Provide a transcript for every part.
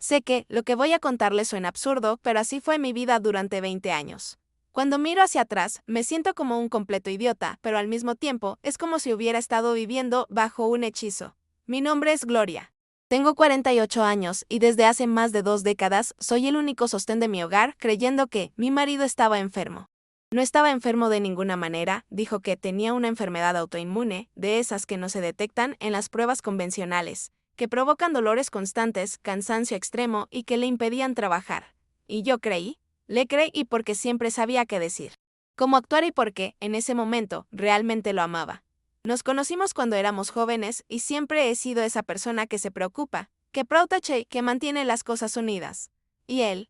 Sé que lo que voy a contarles suena absurdo, pero así fue mi vida durante 20 años. Cuando miro hacia atrás, me siento como un completo idiota, pero al mismo tiempo es como si hubiera estado viviendo bajo un hechizo. Mi nombre es Gloria. Tengo 48 años y desde hace más de 2 décadas soy el único sostén de mi hogar, creyendo que mi marido estaba enfermo. No estaba enfermo de ninguna manera, dijo que tenía una enfermedad autoinmune, de esas que no se detectan en las pruebas convencionales, que provocan dolores constantes, cansancio extremo y que le impedían trabajar. Y yo le creí porque siempre sabía qué decir, cómo actuar y por qué, en ese momento, realmente lo amaba. Nos conocimos cuando éramos jóvenes y siempre he sido esa persona que se preocupa, que protege, que mantiene las cosas unidas. Y él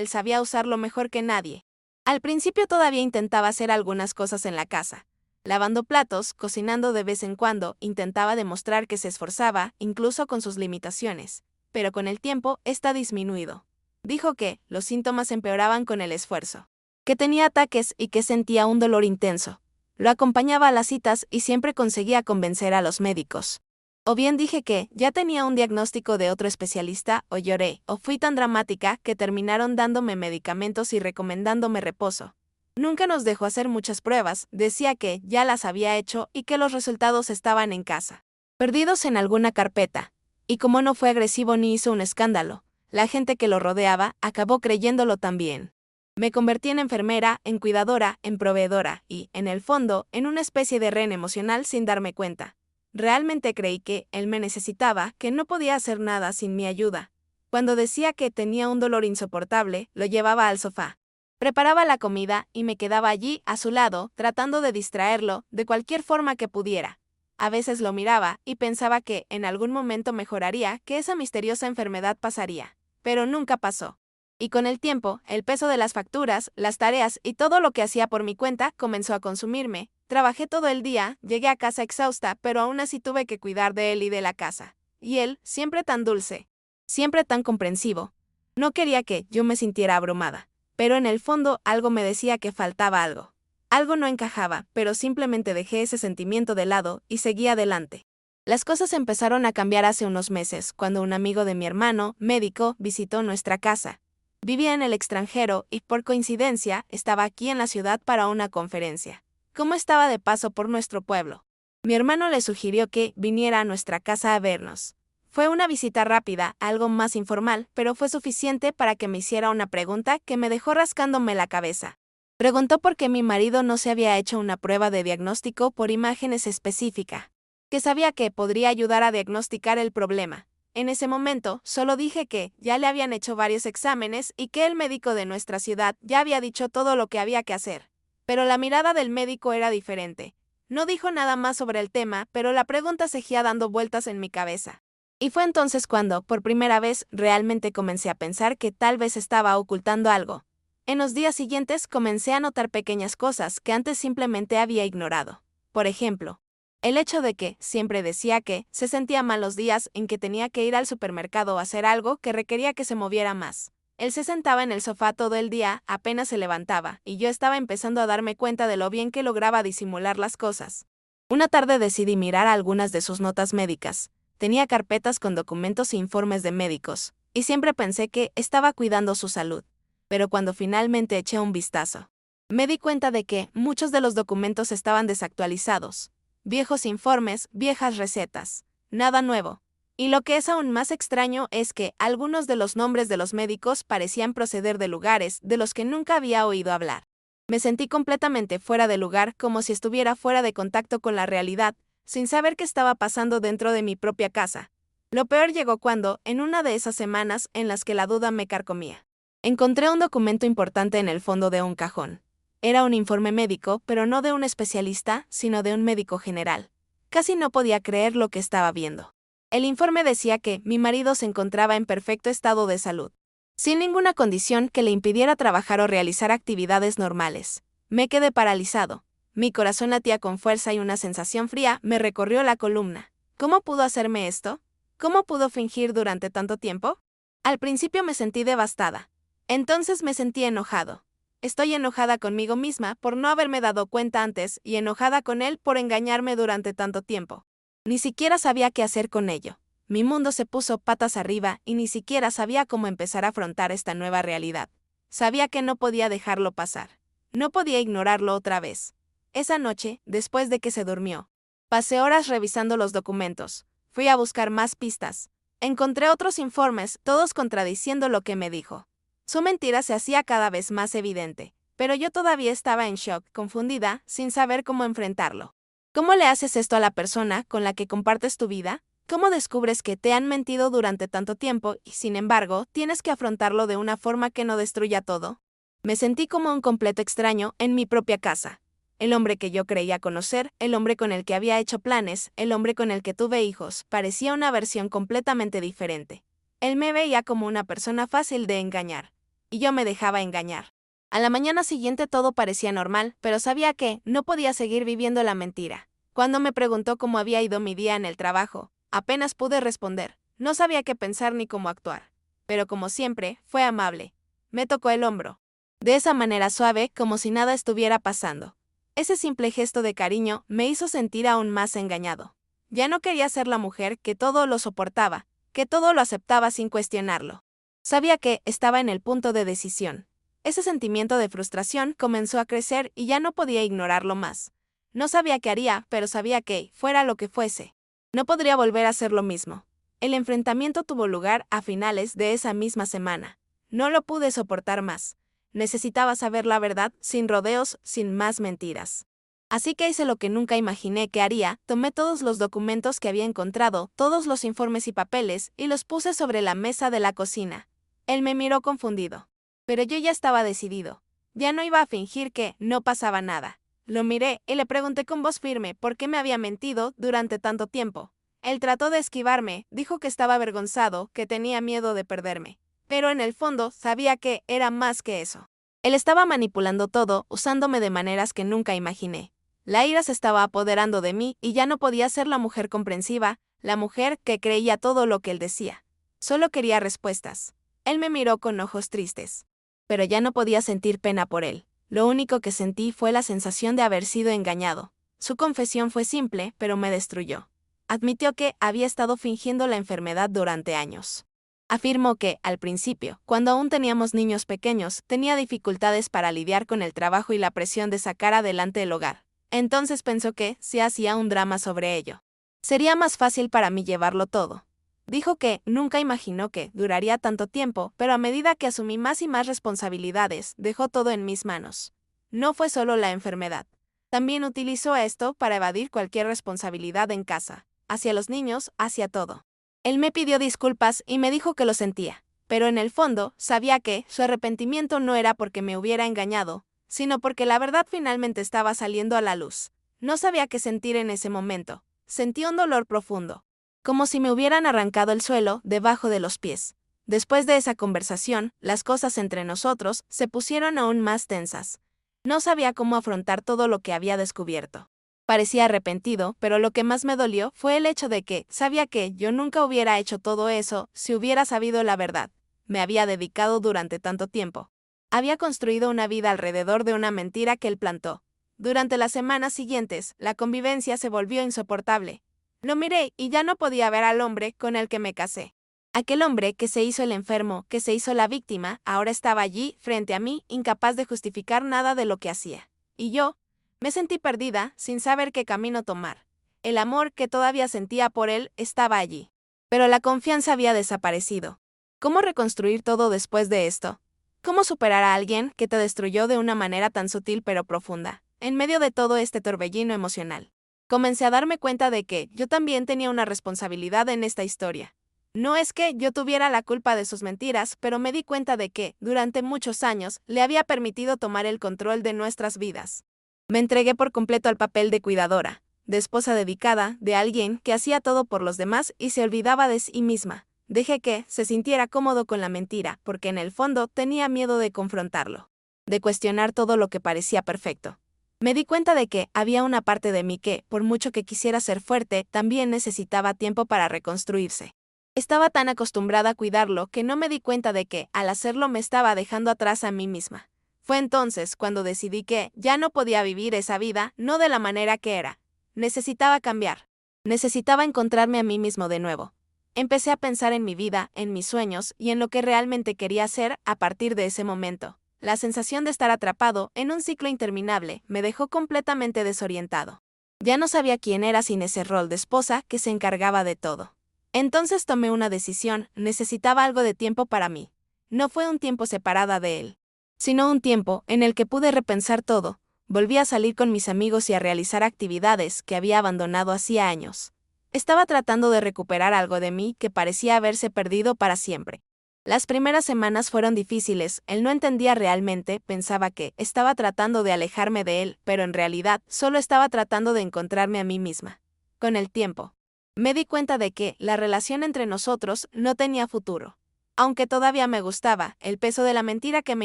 sabía usarlo mejor que nadie. Al principio todavía intentaba hacer algunas cosas en la casa. Lavando platos, cocinando de vez en cuando, intentaba demostrar que se esforzaba, incluso con sus limitaciones. Pero con el tiempo, está disminuido. Dijo que los síntomas empeoraban con el esfuerzo, que tenía ataques y que sentía un dolor intenso. Lo acompañaba a las citas y siempre conseguía convencer a los médicos. O bien dije que ya tenía un diagnóstico de otro especialista, o lloré, o fui tan dramática que terminaron dándome medicamentos y recomendándome reposo. Nunca nos dejó hacer muchas pruebas, decía que ya las había hecho y que los resultados estaban en casa, perdidos en alguna carpeta. Y como no fue agresivo ni hizo un escándalo, la gente que lo rodeaba acabó creyéndolo también. Me convertí en enfermera, en cuidadora, en proveedora y, en el fondo, en una especie de rehén emocional sin darme cuenta. Realmente creí que él me necesitaba, que no podía hacer nada sin mi ayuda. Cuando decía que tenía un dolor insoportable, lo llevaba al sofá. Preparaba la comida y me quedaba allí, a su lado, tratando de distraerlo, de cualquier forma que pudiera. A veces lo miraba y pensaba que, en algún momento mejoraría, que esa misteriosa enfermedad pasaría. Pero nunca pasó. Y con el tiempo, el peso de las facturas, las tareas y todo lo que hacía por mi cuenta comenzó a consumirme. Trabajé todo el día, llegué a casa exhausta, pero aún así tuve que cuidar de él y de la casa. Y él, siempre tan dulce, siempre tan comprensivo, no quería que yo me sintiera abrumada. Pero en el fondo algo me decía que faltaba algo. Algo no encajaba, pero simplemente dejé ese sentimiento de lado y seguí adelante. Las cosas empezaron a cambiar hace unos meses, cuando un amigo de mi hermano, médico, visitó nuestra casa. Vivía en el extranjero y, por coincidencia, estaba aquí en la ciudad para una conferencia. Como estaba de paso por nuestro pueblo, mi hermano le sugirió que viniera a nuestra casa a vernos. Fue una visita rápida, algo más informal, pero fue suficiente para que me hiciera una pregunta que me dejó rascándome la cabeza. Preguntó por qué mi marido no se había hecho una prueba de diagnóstico por imágenes específica, que sabía que podría ayudar a diagnosticar el problema. En ese momento, solo dije que ya le habían hecho varios exámenes y que el médico de nuestra ciudad ya había dicho todo lo que había que hacer. Pero la mirada del médico era diferente. No dijo nada más sobre el tema, pero la pregunta seguía dando vueltas en mi cabeza. Y fue entonces cuando, por primera vez, realmente comencé a pensar que tal vez estaba ocultando algo. En los días siguientes comencé a notar pequeñas cosas que antes simplemente había ignorado. Por ejemplo, el hecho de que siempre decía que se sentía mal los días en que tenía que ir al supermercado a hacer algo que requería que se moviera más. Él se sentaba en el sofá todo el día, apenas se levantaba, y yo estaba empezando a darme cuenta de lo bien que lograba disimular las cosas. Una tarde decidí mirar algunas de sus notas médicas. Tenía carpetas con documentos e informes de médicos, y siempre pensé que estaba cuidando su salud. Pero cuando finalmente eché un vistazo, me di cuenta de que muchos de los documentos estaban desactualizados. Viejos informes, viejas recetas, nada nuevo. Y lo que es aún más extraño es que algunos de los nombres de los médicos parecían proceder de lugares de los que nunca había oído hablar. Me sentí completamente fuera de lugar, como si estuviera fuera de contacto con la realidad, sin saber qué estaba pasando dentro de mi propia casa. Lo peor llegó cuando, en una de esas semanas en las que la duda me carcomía, encontré un documento importante en el fondo de un cajón. Era un informe médico, pero no de un especialista, sino de un médico general. Casi no podía creer lo que estaba viendo. El informe decía que mi marido se encontraba en perfecto estado de salud, sin ninguna condición que le impidiera trabajar o realizar actividades normales. Me quedé paralizado. Mi corazón latía con fuerza y una sensación fría me recorrió la columna. ¿Cómo pudo hacerme esto? ¿Cómo pudo fingir durante tanto tiempo? Al principio me sentí devastada. Entonces me sentí enojado. Estoy enojada conmigo misma por no haberme dado cuenta antes y enojada con él por engañarme durante tanto tiempo. Ni siquiera sabía qué hacer con ello. Mi mundo se puso patas arriba y ni siquiera sabía cómo empezar a afrontar esta nueva realidad. Sabía que no podía dejarlo pasar. No podía ignorarlo otra vez. Esa noche, después de que se durmió, pasé horas revisando los documentos. Fui a buscar más pistas. Encontré otros informes, todos contradiciendo lo que me dijo. Su mentira se hacía cada vez más evidente, pero yo todavía estaba en shock, confundida, sin saber cómo enfrentarlo. ¿Cómo le haces esto a la persona con la que compartes tu vida? ¿Cómo descubres que te han mentido durante tanto tiempo y, sin embargo, tienes que afrontarlo de una forma que no destruya todo? Me sentí como un completo extraño en mi propia casa. El hombre que yo creía conocer, el hombre con el que había hecho planes, el hombre con el que tuve hijos, parecía una versión completamente diferente. Él me veía como una persona fácil de engañar, y yo me dejaba engañar. A la mañana siguiente todo parecía normal, pero sabía que no podía seguir viviendo la mentira. Cuando me preguntó cómo había ido mi día en el trabajo, apenas pude responder. No sabía qué pensar ni cómo actuar. Pero como siempre, fue amable. Me tocó el hombro. De esa manera suave, como si nada estuviera pasando. Ese simple gesto de cariño me hizo sentir aún más engañado. Ya no quería ser la mujer que todo lo soportaba, que todo lo aceptaba sin cuestionarlo. Sabía que estaba en el punto de decisión. Ese sentimiento de frustración comenzó a crecer y ya no podía ignorarlo más. No sabía qué haría, pero sabía que, fuera lo que fuese, no podría volver a hacer lo mismo. El enfrentamiento tuvo lugar a finales de esa misma semana. No lo pude soportar más. Necesitaba saber la verdad, sin rodeos, sin más mentiras. Así que hice lo que nunca imaginé que haría, tomé todos los documentos que había encontrado, todos los informes y papeles, y los puse sobre la mesa de la cocina. Él me miró confundido. Pero yo ya estaba decidido. Ya no iba a fingir que no pasaba nada. Lo miré y le pregunté con voz firme por qué me había mentido durante tanto tiempo. Él trató de esquivarme, dijo que estaba avergonzado, que tenía miedo de perderme. Pero en el fondo sabía que era más que eso. Él estaba manipulando todo, usándome de maneras que nunca imaginé. La ira se estaba apoderando de mí y ya no podía ser la mujer comprensiva, la mujer que creía todo lo que él decía. Solo quería respuestas. Él me miró con ojos tristes. Pero ya no podía sentir pena por él. Lo único que sentí fue la sensación de haber sido engañado. Su confesión fue simple, pero me destruyó. Admitió que había estado fingiendo la enfermedad durante años. Afirmó que, al principio, cuando aún teníamos niños pequeños, tenía dificultades para lidiar con el trabajo y la presión de sacar adelante el hogar. Entonces pensó que, si hacía un drama sobre ello, sería más fácil para mí llevarlo todo. Dijo que nunca imaginó que duraría tanto tiempo, pero a medida que asumí más y más responsabilidades, dejó todo en mis manos. No fue solo la enfermedad. También utilizó esto para evadir cualquier responsabilidad en casa, hacia los niños, hacia todo. Él me pidió disculpas y me dijo que lo sentía, pero en el fondo sabía que su arrepentimiento no era porque me hubiera engañado, sino porque la verdad finalmente estaba saliendo a la luz. No sabía qué sentir en ese momento. Sentí un dolor profundo, como si me hubieran arrancado el suelo debajo de los pies. Después de esa conversación, las cosas entre nosotros se pusieron aún más tensas. No sabía cómo afrontar todo lo que había descubierto. Parecía arrepentido, pero lo que más me dolió fue el hecho de que sabía que yo nunca hubiera hecho todo eso si hubiera sabido la verdad. Me había dedicado durante tanto tiempo. Había construido una vida alrededor de una mentira que él plantó. Durante las semanas siguientes, la convivencia se volvió insoportable. Lo miré y ya no podía ver al hombre con el que me casé. Aquel hombre que se hizo el enfermo, que se hizo la víctima, ahora estaba allí, frente a mí, incapaz de justificar nada de lo que hacía. Y yo me sentí perdida, sin saber qué camino tomar. El amor que todavía sentía por él estaba allí. Pero la confianza había desaparecido. ¿Cómo reconstruir todo después de esto? ¿Cómo superar a alguien que te destruyó de una manera tan sutil pero profunda, en medio de todo este torbellino emocional? Comencé a darme cuenta de que yo también tenía una responsabilidad en esta historia. No es que yo tuviera la culpa de sus mentiras, pero me di cuenta de que, durante muchos años, le había permitido tomar el control de nuestras vidas. Me entregué por completo al papel de cuidadora, de esposa dedicada, de alguien que hacía todo por los demás y se olvidaba de sí misma. Dejé que se sintiera cómodo con la mentira, porque en el fondo tenía miedo de confrontarlo, de cuestionar todo lo que parecía perfecto. Me di cuenta de que había una parte de mí que, por mucho que quisiera ser fuerte, también necesitaba tiempo para reconstruirse. Estaba tan acostumbrada a cuidarlo que no me di cuenta de que, al hacerlo, me estaba dejando atrás a mí misma. Fue entonces cuando decidí que ya no podía vivir esa vida, no de la manera que era. Necesitaba cambiar. Necesitaba encontrarme a mí mismo de nuevo. Empecé a pensar en mi vida, en mis sueños y en lo que realmente quería hacer a partir de ese momento. La sensación de estar atrapado en un ciclo interminable me dejó completamente desorientado. Ya no sabía quién era sin ese rol de esposa que se encargaba de todo. Entonces tomé una decisión, necesitaba algo de tiempo para mí. No fue un tiempo separada de él, sino un tiempo en el que pude repensar todo. Volví a salir con mis amigos y a realizar actividades que había abandonado hacía años. Estaba tratando de recuperar algo de mí que parecía haberse perdido para siempre. Las primeras semanas fueron difíciles, él no entendía realmente, pensaba que estaba tratando de alejarme de él, pero en realidad solo estaba tratando de encontrarme a mí misma. Con el tiempo, me di cuenta de que la relación entre nosotros no tenía futuro. Aunque todavía me gustaba, el peso de la mentira que me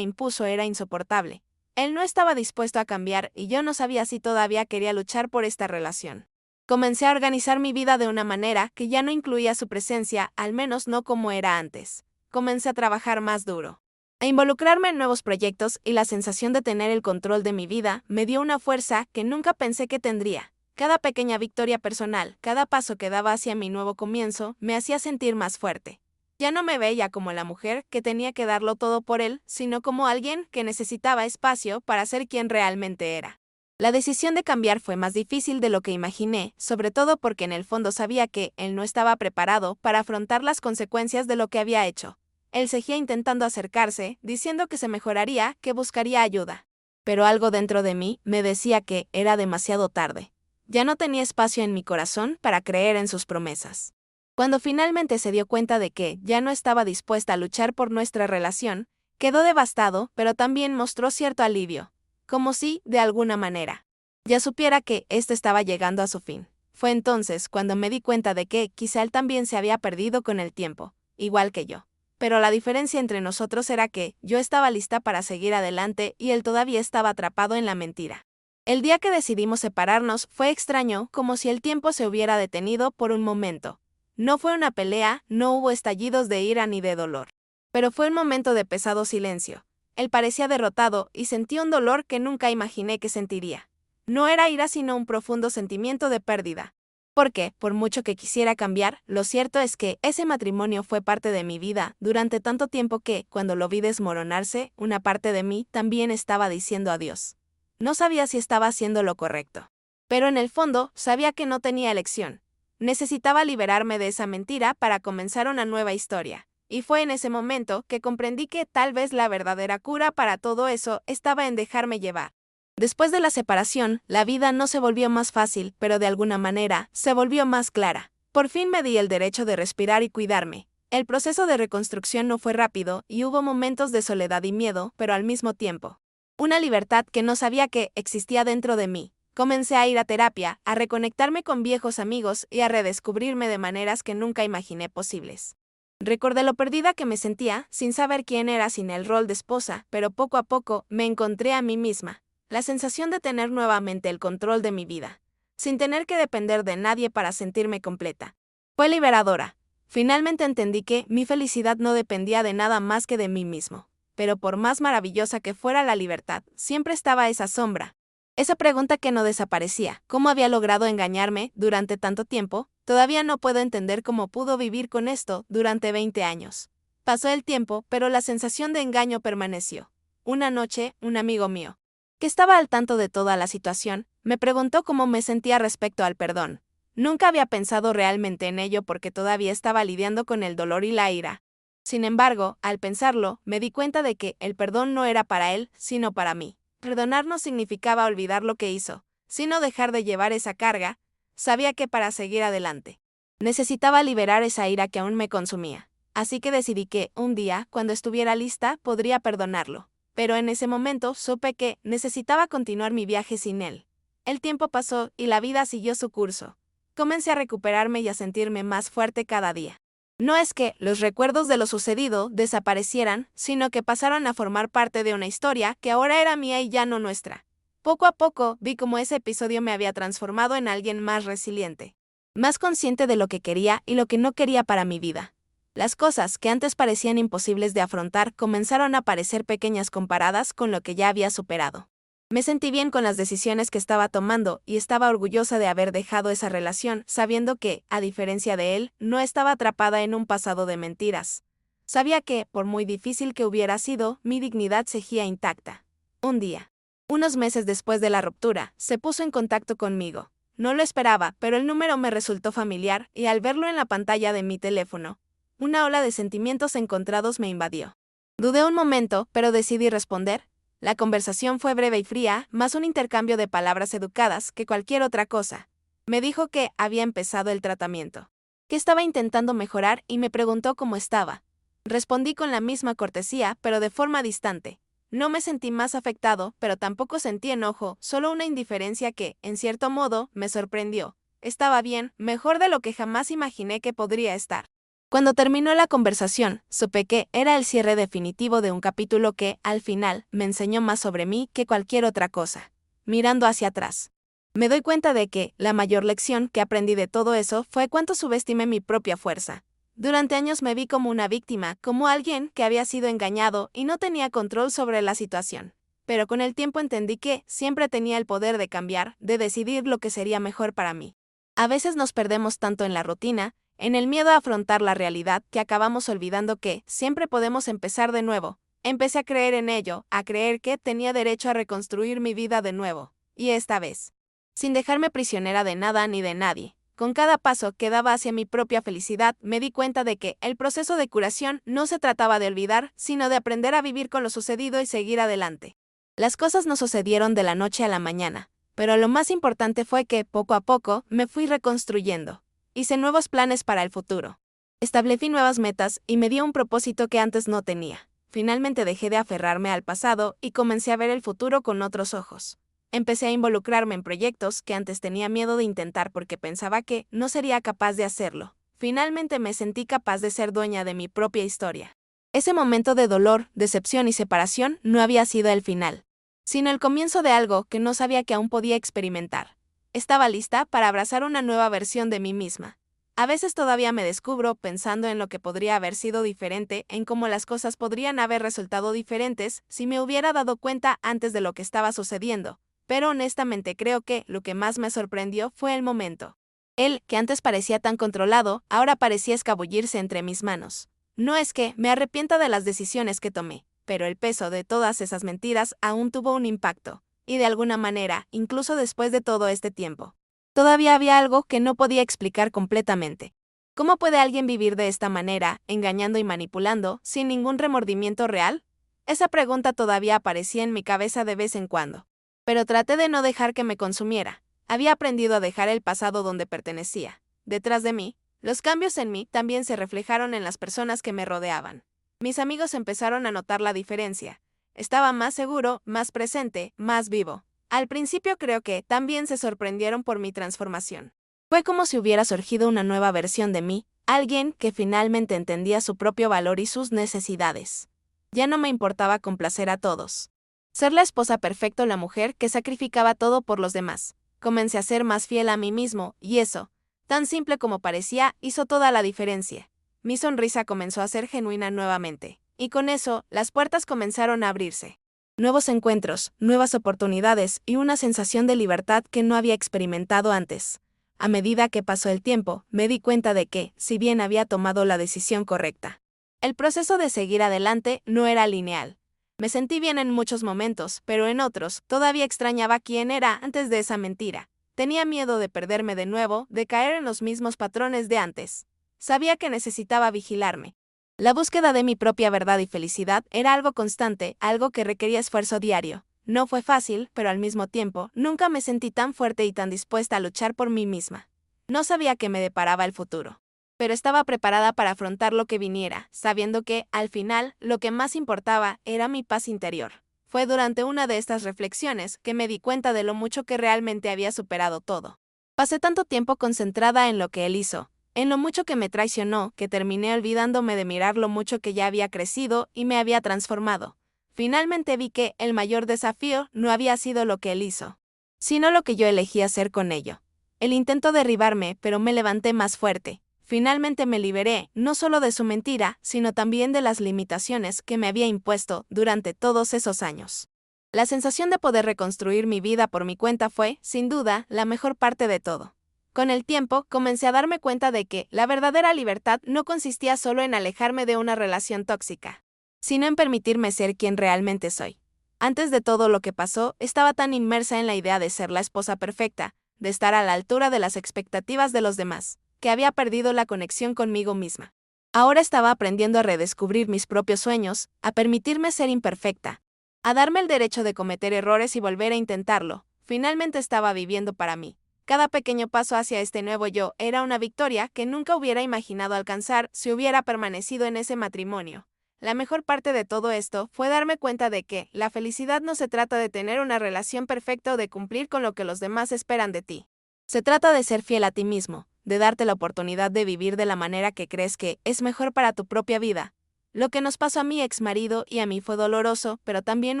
impuso era insoportable. Él no estaba dispuesto a cambiar y yo no sabía si todavía quería luchar por esta relación. Comencé a organizar mi vida de una manera que ya no incluía su presencia, al menos no como era antes. Comencé a trabajar más duro, a involucrarme en nuevos proyectos y la sensación de tener el control de mi vida me dio una fuerza que nunca pensé que tendría. Cada pequeña victoria personal, cada paso que daba hacia mi nuevo comienzo, me hacía sentir más fuerte. Ya no me veía como la mujer que tenía que darlo todo por él, sino como alguien que necesitaba espacio para ser quien realmente era. La decisión de cambiar fue más difícil de lo que imaginé, sobre todo porque en el fondo sabía que él no estaba preparado para afrontar las consecuencias de lo que había hecho. Él seguía intentando acercarse, diciendo que se mejoraría, que buscaría ayuda. Pero algo dentro de mí me decía que era demasiado tarde. Ya no tenía espacio en mi corazón para creer en sus promesas. Cuando finalmente se dio cuenta de que ya no estaba dispuesta a luchar por nuestra relación, quedó devastado, pero también mostró cierto alivio. Como si, de alguna manera, ya supiera que esto estaba llegando a su fin. Fue entonces cuando me di cuenta de que quizá él también se había perdido con el tiempo, igual que yo. Pero la diferencia entre nosotros era que yo estaba lista para seguir adelante y él todavía estaba atrapado en la mentira. El día que decidimos separarnos fue extraño, como si el tiempo se hubiera detenido por un momento. No fue una pelea, no hubo estallidos de ira ni de dolor. Pero fue un momento de pesado silencio. Él parecía derrotado y sentí un dolor que nunca imaginé que sentiría. No era ira sino un profundo sentimiento de pérdida. Porque, por mucho que quisiera cambiar, lo cierto es que ese matrimonio fue parte de mi vida durante tanto tiempo que, cuando lo vi desmoronarse, una parte de mí también estaba diciendo adiós. No sabía si estaba haciendo lo correcto. Pero en el fondo, sabía que no tenía elección. Necesitaba liberarme de esa mentira para comenzar una nueva historia. Y fue en ese momento que comprendí que tal vez la verdadera cura para todo eso estaba en dejarme llevar. Después de la separación, la vida no se volvió más fácil, pero de alguna manera, se volvió más clara. Por fin me di el derecho de respirar y cuidarme. El proceso de reconstrucción no fue rápido y hubo momentos de soledad y miedo, pero al mismo tiempo. Una libertad que no sabía que existía dentro de mí. Comencé a ir a terapia, a reconectarme con viejos amigos y a redescubrirme de maneras que nunca imaginé posibles. Recordé lo perdida que me sentía, sin saber quién era sin el rol de esposa, pero poco a poco me encontré a mí misma. La sensación de tener nuevamente el control de mi vida, sin tener que depender de nadie para sentirme completa. Fue liberadora. Finalmente entendí que mi felicidad no dependía de nada más que de mí mismo. Pero por más maravillosa que fuera la libertad, siempre estaba esa sombra. Esa pregunta que no desaparecía, ¿cómo había logrado engañarme durante tanto tiempo? Todavía no puedo entender cómo pudo vivir con esto durante 20 años. Pasó el tiempo, pero la sensación de engaño permaneció. Una noche, un amigo mío, que estaba al tanto de toda la situación, me preguntó cómo me sentía respecto al perdón. Nunca había pensado realmente en ello porque todavía estaba lidiando con el dolor y la ira. Sin embargo, al pensarlo, me di cuenta de que el perdón no era para él, sino para mí. Perdonar no significaba olvidar lo que hizo, sino dejar de llevar esa carga. Sabía que para seguir adelante, necesitaba liberar esa ira que aún me consumía. Así que decidí que, un día, cuando estuviera lista, podría perdonarlo. Pero en ese momento supe que necesitaba continuar mi viaje sin él. El tiempo pasó y la vida siguió su curso. Comencé a recuperarme y a sentirme más fuerte cada día. No es que los recuerdos de lo sucedido desaparecieran, sino que pasaron a formar parte de una historia que ahora era mía y ya no nuestra. Poco a poco vi cómo ese episodio me había transformado en alguien más resiliente, más consciente de lo que quería y lo que no quería para mi vida. Las cosas que antes parecían imposibles de afrontar comenzaron a parecer pequeñas comparadas con lo que ya había superado. Me sentí bien con las decisiones que estaba tomando y estaba orgullosa de haber dejado esa relación, sabiendo que, a diferencia de él, no estaba atrapada en un pasado de mentiras. Sabía que, por muy difícil que hubiera sido, mi dignidad seguía intacta. Un día, unos meses después de la ruptura, se puso en contacto conmigo. No lo esperaba, pero el número me resultó familiar y al verlo en la pantalla de mi teléfono, una ola de sentimientos encontrados me invadió. Dudé un momento, pero decidí responder. La conversación fue breve y fría, más un intercambio de palabras educadas que cualquier otra cosa. Me dijo que había empezado el tratamiento, que estaba intentando mejorar y me preguntó cómo estaba. Respondí con la misma cortesía, pero de forma distante. No me sentí más afectado, pero tampoco sentí enojo, solo una indiferencia que, en cierto modo, me sorprendió. Estaba bien, mejor de lo que jamás imaginé que podría estar. Cuando terminó la conversación, supe que era el cierre definitivo de un capítulo que, al final, me enseñó más sobre mí que cualquier otra cosa. Mirando hacia atrás, me doy cuenta de que la mayor lección que aprendí de todo eso fue cuánto subestimé mi propia fuerza. Durante años me vi como una víctima, como alguien que había sido engañado y no tenía control sobre la situación. Pero con el tiempo entendí que siempre tenía el poder de cambiar, de decidir lo que sería mejor para mí. A veces nos perdemos tanto en la rutina, en el miedo a afrontar la realidad, que acabamos olvidando que siempre podemos empezar de nuevo. Empecé a creer en ello, a creer que tenía derecho a reconstruir mi vida de nuevo. Y esta vez, sin dejarme prisionera de nada ni de nadie. Con cada paso que daba hacia mi propia felicidad, me di cuenta de que el proceso de curación no se trataba de olvidar, sino de aprender a vivir con lo sucedido y seguir adelante. Las cosas no sucedieron de la noche a la mañana, pero lo más importante fue que, poco a poco, me fui reconstruyendo. Hice nuevos planes para el futuro. Establecí nuevas metas y me di un propósito que antes no tenía. Finalmente dejé de aferrarme al pasado y comencé a ver el futuro con otros ojos. Empecé a involucrarme en proyectos que antes tenía miedo de intentar porque pensaba que no sería capaz de hacerlo. Finalmente me sentí capaz de ser dueña de mi propia historia. Ese momento de dolor, decepción y separación no había sido el final, sino el comienzo de algo que no sabía que aún podía experimentar. Estaba lista para abrazar una nueva versión de mí misma. A veces todavía me descubro pensando en lo que podría haber sido diferente, en cómo las cosas podrían haber resultado diferentes si me hubiera dado cuenta antes de lo que estaba sucediendo. Pero honestamente creo que lo que más me sorprendió fue el momento. Él, que antes parecía tan controlado, ahora parecía escabullirse entre mis manos. No es que me arrepienta de las decisiones que tomé, pero el peso de todas esas mentiras aún tuvo un impacto. Y de alguna manera, incluso después de todo este tiempo, todavía había algo que no podía explicar completamente. ¿Cómo puede alguien vivir de esta manera, engañando y manipulando, sin ningún remordimiento real? Esa pregunta todavía aparecía en mi cabeza de vez en cuando. Pero traté de no dejar que me consumiera. Había aprendido a dejar el pasado donde pertenecía. Detrás de mí, los cambios en mí también se reflejaron en las personas que me rodeaban. Mis amigos empezaron a notar la diferencia. Estaba más seguro, más presente, más vivo. Al principio creo que también se sorprendieron por mi transformación. Fue como si hubiera surgido una nueva versión de mí, alguien que finalmente entendía su propio valor y sus necesidades. Ya no me importaba complacer a todos. Ser la esposa perfecta o la mujer que sacrificaba todo por los demás. Comencé a ser más fiel a mí mismo, y eso, tan simple como parecía, hizo toda la diferencia. Mi sonrisa comenzó a ser genuina nuevamente. Y con eso, las puertas comenzaron a abrirse. Nuevos encuentros, nuevas oportunidades y una sensación de libertad que no había experimentado antes. A medida que pasó el tiempo, me di cuenta de que, si bien había tomado la decisión correcta, el proceso de seguir adelante no era lineal. Me sentí bien en muchos momentos, pero en otros, todavía extrañaba quién era antes de esa mentira. Tenía miedo de perderme de nuevo, de caer en los mismos patrones de antes. Sabía que necesitaba vigilarme. La búsqueda de mi propia verdad y felicidad era algo constante, algo que requería esfuerzo diario. No fue fácil, pero al mismo tiempo, nunca me sentí tan fuerte y tan dispuesta a luchar por mí misma. No sabía qué me deparaba el futuro, pero estaba preparada para afrontar lo que viniera, sabiendo que, al final, lo que más importaba era mi paz interior. Fue durante una de estas reflexiones que me di cuenta de lo mucho que realmente había superado todo. Pasé tanto tiempo concentrada en lo que él hizo, en lo mucho que me traicionó, que terminé olvidándome de mirar lo mucho que ya había crecido y me había transformado. Finalmente vi que el mayor desafío no había sido lo que él hizo, sino lo que yo elegí hacer con ello. Él intentó derribarme, pero me levanté más fuerte. Finalmente me liberé, no solo de su mentira, sino también de las limitaciones que me había impuesto durante todos esos años. La sensación de poder reconstruir mi vida por mi cuenta fue, sin duda, la mejor parte de todo. Con el tiempo, comencé a darme cuenta de que la verdadera libertad no consistía solo en alejarme de una relación tóxica, sino en permitirme ser quien realmente soy. Antes de todo lo que pasó, estaba tan inmersa en la idea de ser la esposa perfecta, de estar a la altura de las expectativas de los demás, que había perdido la conexión conmigo misma. Ahora estaba aprendiendo a redescubrir mis propios sueños, a permitirme ser imperfecta, a darme el derecho de cometer errores y volver a intentarlo. Finalmente estaba viviendo para mí. Cada pequeño paso hacia este nuevo yo era una victoria que nunca hubiera imaginado alcanzar si hubiera permanecido en ese matrimonio. La mejor parte de todo esto fue darme cuenta de que la felicidad no se trata de tener una relación perfecta o de cumplir con lo que los demás esperan de ti. Se trata de ser fiel a ti mismo, de darte la oportunidad de vivir de la manera que crees que es mejor para tu propia vida. Lo que nos pasó a mi exmarido y a mí fue doloroso, pero también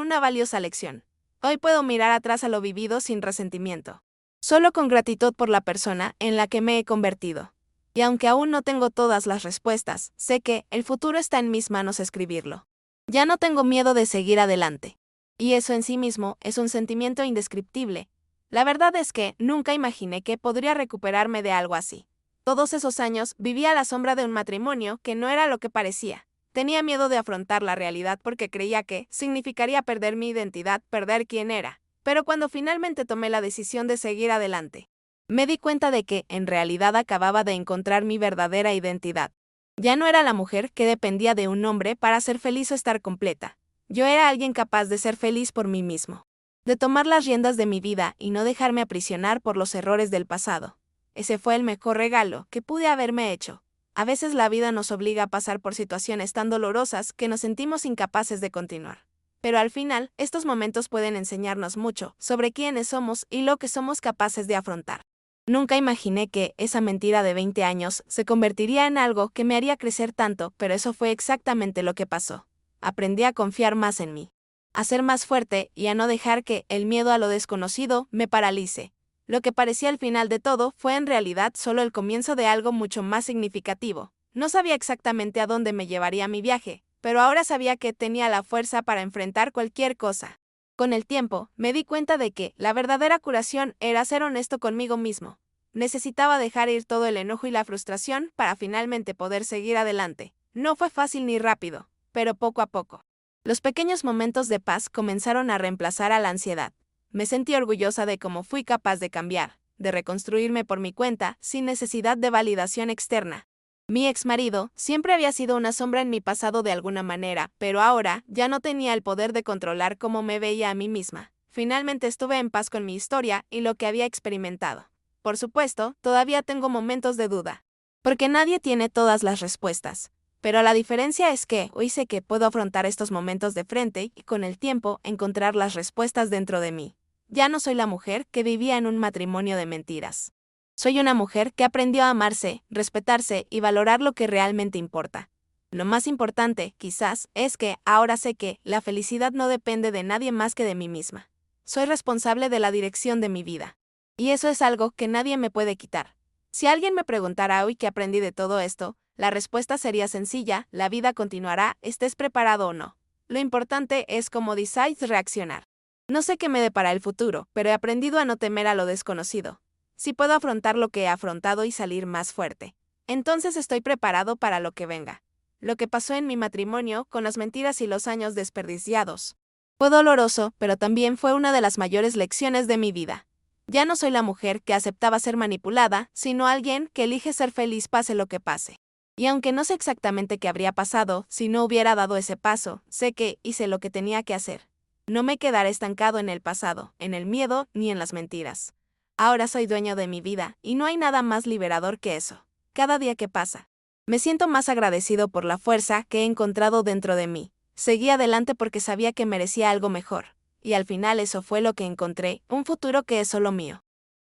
una valiosa lección. Hoy puedo mirar atrás a lo vivido sin resentimiento, solo con gratitud por la persona en la que me he convertido. Y aunque aún no tengo todas las respuestas, sé que el futuro está en mis manos escribirlo. Ya no tengo miedo de seguir adelante. Y eso en sí mismo es un sentimiento indescriptible. La verdad es que nunca imaginé que podría recuperarme de algo así. Todos esos años vivía a la sombra de un matrimonio que no era lo que parecía. Tenía miedo de afrontar la realidad porque creía que significaría perder mi identidad, perder quién era. Pero cuando finalmente tomé la decisión de seguir adelante, me di cuenta de que, en realidad, acababa de encontrar mi verdadera identidad. Ya no era la mujer que dependía de un hombre para ser feliz o estar completa. Yo era alguien capaz de ser feliz por mí mismo, de tomar las riendas de mi vida y no dejarme aprisionar por los errores del pasado. Ese fue el mejor regalo que pude haberme hecho. A veces la vida nos obliga a pasar por situaciones tan dolorosas que nos sentimos incapaces de continuar. Pero al final, estos momentos pueden enseñarnos mucho sobre quiénes somos y lo que somos capaces de afrontar. Nunca imaginé que esa mentira de 20 años se convertiría en algo que me haría crecer tanto, pero eso fue exactamente lo que pasó. Aprendí a confiar más en mí, a ser más fuerte y a no dejar que el miedo a lo desconocido me paralice. Lo que parecía el final de todo fue en realidad solo el comienzo de algo mucho más significativo. No sabía exactamente a dónde me llevaría mi viaje, pero ahora sabía que tenía la fuerza para enfrentar cualquier cosa. Con el tiempo, me di cuenta de que la verdadera curación era ser honesto conmigo mismo. Necesitaba dejar ir todo el enojo y la frustración para finalmente poder seguir adelante. No fue fácil ni rápido, pero poco a poco. Los pequeños momentos de paz comenzaron a reemplazar a la ansiedad. Me sentí orgullosa de cómo fui capaz de cambiar, de reconstruirme por mi cuenta, sin necesidad de validación externa. Mi exmarido siempre había sido una sombra en mi pasado de alguna manera, pero ahora ya no tenía el poder de controlar cómo me veía a mí misma. Finalmente estuve en paz con mi historia y lo que había experimentado. Por supuesto, todavía tengo momentos de duda, porque nadie tiene todas las respuestas. Pero la diferencia es que hoy sé que puedo afrontar estos momentos de frente y con el tiempo encontrar las respuestas dentro de mí. Ya no soy la mujer que vivía en un matrimonio de mentiras. Soy una mujer que aprendió a amarse, respetarse y valorar lo que realmente importa. Lo más importante, quizás, es que ahora sé que la felicidad no depende de nadie más que de mí misma. Soy responsable de la dirección de mi vida. Y eso es algo que nadie me puede quitar. Si alguien me preguntara hoy qué aprendí de todo esto, la respuesta sería sencilla: la vida continuará, estés preparado o no. Lo importante es cómo decides reaccionar. No sé qué me depara el futuro, pero he aprendido a no temer a lo desconocido. Si puedo afrontar lo que he afrontado y salir más fuerte, entonces estoy preparado para lo que venga. Lo que pasó en mi matrimonio, con las mentiras y los años desperdiciados, fue doloroso, pero también fue una de las mayores lecciones de mi vida. Ya no soy la mujer que aceptaba ser manipulada, sino alguien que elige ser feliz pase lo que pase. Y aunque no sé exactamente qué habría pasado si no hubiera dado ese paso, sé que hice lo que tenía que hacer. No me quedaré estancado en el pasado, en el miedo ni en las mentiras. Ahora soy dueño de mi vida, y no hay nada más liberador que eso. Cada día que pasa, me siento más agradecido por la fuerza que he encontrado dentro de mí. Seguí adelante porque sabía que merecía algo mejor. Y al final eso fue lo que encontré, un futuro que es solo mío.